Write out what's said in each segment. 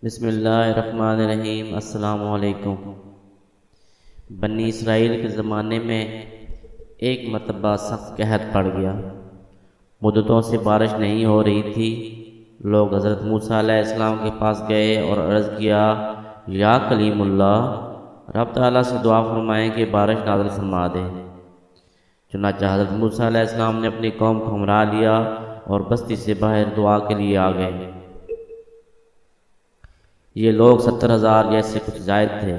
بسم اللہ الرحمن الرحیم۔ السلام علیکم۔ بنی اسرائیل کے زمانے میں ایک مرتبہ سخت قحط پڑ گیا۔ مدتوں سے بارش نہیں ہو رہی تھی۔ لوگ حضرت موسیٰ علیہ السلام کے پاس گئے اور عرض کیا، یا کلیم اللہ، رب تعالیٰ سے دعا فرمائیں کہ بارش نازل فرما دے۔ چنانچہ حضرت موسیٰ علیہ السلام نے اپنی قوم کو ہمراہ لیا اور بستی سے باہر دعا کے لیے آ گئے۔ یہ لوگ 70,000 جیسے کچھ زائد تھے۔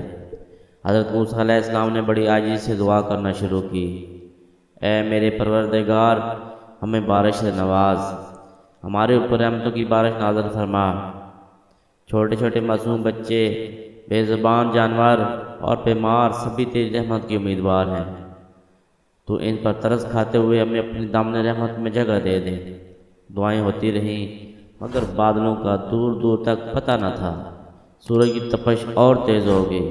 حضرت موسیٰ علیہ السلام نے بڑی عاجزی سے دعا کرنا شروع کی، اے میرے پروردگار، ہمیں بارش سے نواز، ہمارے اوپر رحمتوں کی بارش نازل فرما۔ چھوٹے چھوٹے معصوم بچے، بے زبان جانور اور بیمار سبھی تیری رحمت کی امیدوار ہیں۔ تو ان پر ترس کھاتے ہوئے ہمیں اپنی دامن رحمت میں جگہ دے دے۔ دعائیں ہوتی رہیں مگر بادلوں کا دور دور تک پتہ نہ تھا۔ سورج کی تپش اور تیز ہو گئی۔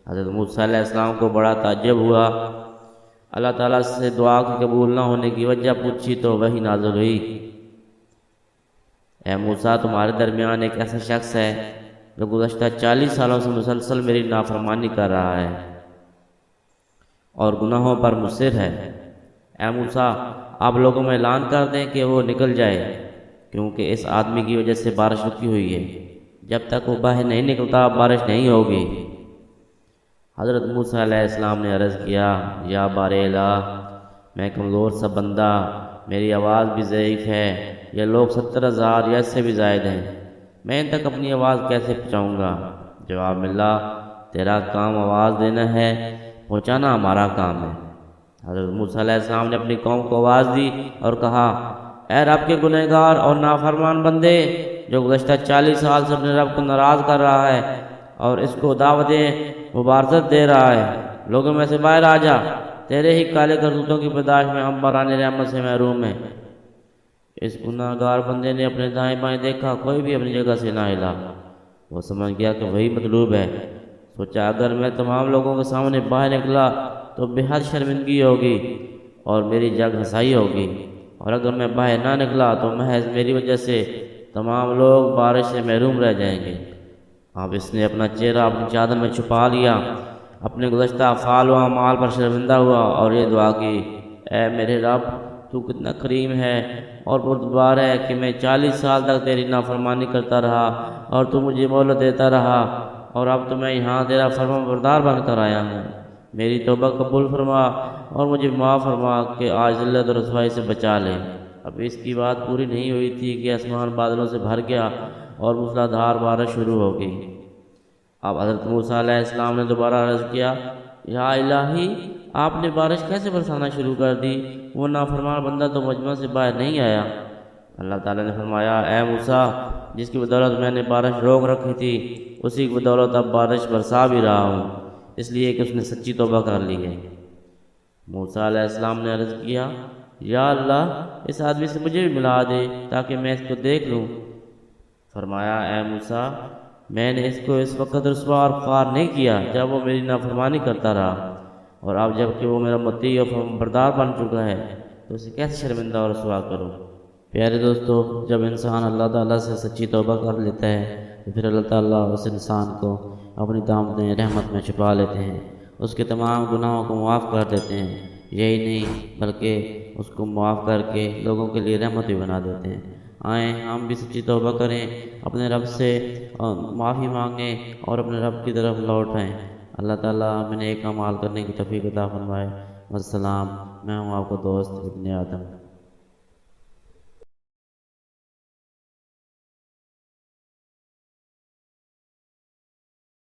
حضرت موسیٰ علیہ السلام کو بڑا تعجب ہوا۔ اللہ تعالیٰ سے دعا کی قبول نہ ہونے کی وجہ پوچھی تو وحی نازل ہوئی، اے موسیٰ، تمہارے درمیان ایک ایسا شخص ہے جو گزشتہ 40 سالوں سے مسلسل میری نافرمانی کر رہا ہے اور گناہوں پر مصر ہے۔ اے موسیٰ، آپ لوگوں میں اعلان کر دیں کہ وہ نکل جائے، کیونکہ اس آدمی کی وجہ سے بارش رکی ہوئی ہے۔ جب تک وہ باہر نہیں نکلتا بارش نہیں ہوگی۔ حضرت موسیٰ علیہ السلام نے عرض کیا، یا بار الہ، میں کمزور سا بندہ، میری آواز بھی ضعیف ہے، یہ لوگ 70,000 یا اس سے بھی زائد ہیں، میں ان تک اپنی آواز کیسے پہنچاؤں گا؟ جواب ملا، تیرا کام آواز دینا ہے، پہنچانا ہمارا کام ہے۔ حضرت موسیٰ علیہ السلام نے اپنی قوم کو آواز دی اور کہا، اے رب کے گنہگار اور نافرمان بندے، جو گزشتہ 40 سال سے اپنے رب کو ناراض کر رہا ہے اور اس کو دعوتیں مبارزت دے رہا ہے، لوگوں میں سے باہر آ جا، تیرے ہی کالے کرتوتوں کی پیدائش میں ہم بران رحمت سے محروم ہیں۔ اس گناہ گار بندے نے اپنے دائیں بائیں دیکھا، کوئی بھی اپنی جگہ سے نہ ہلا۔ وہ سمجھ گیا کہ وہی مطلوب ہے۔ سوچا، اگر میں تمام لوگوں کے سامنے باہر نکلا تو بے حد شرمندگی ہوگی اور میری جگ ہنسائی ہوگی، اور اگر میں باہر نہ نکلا تو محض میری وجہ سے تمام لوگ بارش سے محروم رہ جائیں گے۔ اب اس نے اپنا چہرہ اپنی چادر میں چھپا لیا، اپنے گزشتہ افعال و اعمال پر شرمندہ ہوا اور یہ دعا کی، اے میرے رب، تو کتنا کریم ہے اور بردبار ہے کہ میں 40 سال تک تیری نافرمانی کرتا رہا اور تو مجھے مہلت دیتا رہا، اور اب تو میں یہاں تیرا فرما بردار بن کر آیا ہوں۔ میری توبہ قبول فرما اور مجھے معاف فرما کہ آج ذلت و رسوائی سے بچا لے۔ اب اس کی بات پوری نہیں ہوئی تھی کہ آسمان بادلوں سے بھر گیا اور موسلادھار بارش شروع ہو گئی۔ اب حضرت موسیٰ علیہ السلام نے دوبارہ عرض کیا، یا الہی، آپ نے بارش کیسے برسانا شروع کر دی؟ وہ نافرمان بندہ تو مجمع سے باہر نہیں آیا۔ اللہ تعالیٰ نے فرمایا، اے موسیٰ، جس کی بدولت میں نے بارش روک رکھی تھی، اسی کی بدولت اب بارش برسا بھی رہا ہوں، اس لیے کہ اس نے سچی توبہ کر لی ہے۔ موسیٰ علیہ السلام نے عرض کیا، یا اللہ، اس آدمی سے مجھے بھی ملا دے تاکہ میں اس کو دیکھ لوں۔ فرمایا، اے موسیٰ، میں نے اس کو اس وقت رسوا اور خوار نہیں کیا جب وہ میری نافرمانی کرتا رہا، اور اب جب کہ وہ میرا مطیع اور فرمانبردار بن چکا ہے تو اسے کیسے شرمندہ اور رسوا کروں؟ پیارے دوستو، جب انسان اللہ تعالیٰ سے سچی توبہ کر لیتا ہے تو پھر اللہ تعالیٰ اس انسان کو اپنی دامن رحمت میں چھپا لیتے ہیں، اس کے تمام گناہوں کو معاف کر دیتے ہیں۔ یہی نہیں بلکہ اس کو معاف کر کے لوگوں کے لیے رحمت بھی بنا دیتے ہیں۔ آئیں ہم بھی سچی توبہ کریں، اپنے رب سے معافی مانگیں اور اپنے رب کی طرف لوٹ آئیں۔ اللہ تعالیٰ ہمیں نیک اعمال کرنے کی توفیق عطا فرمائے۔ والسلام، میں ہوں آپ کا دوست ابن آدم۔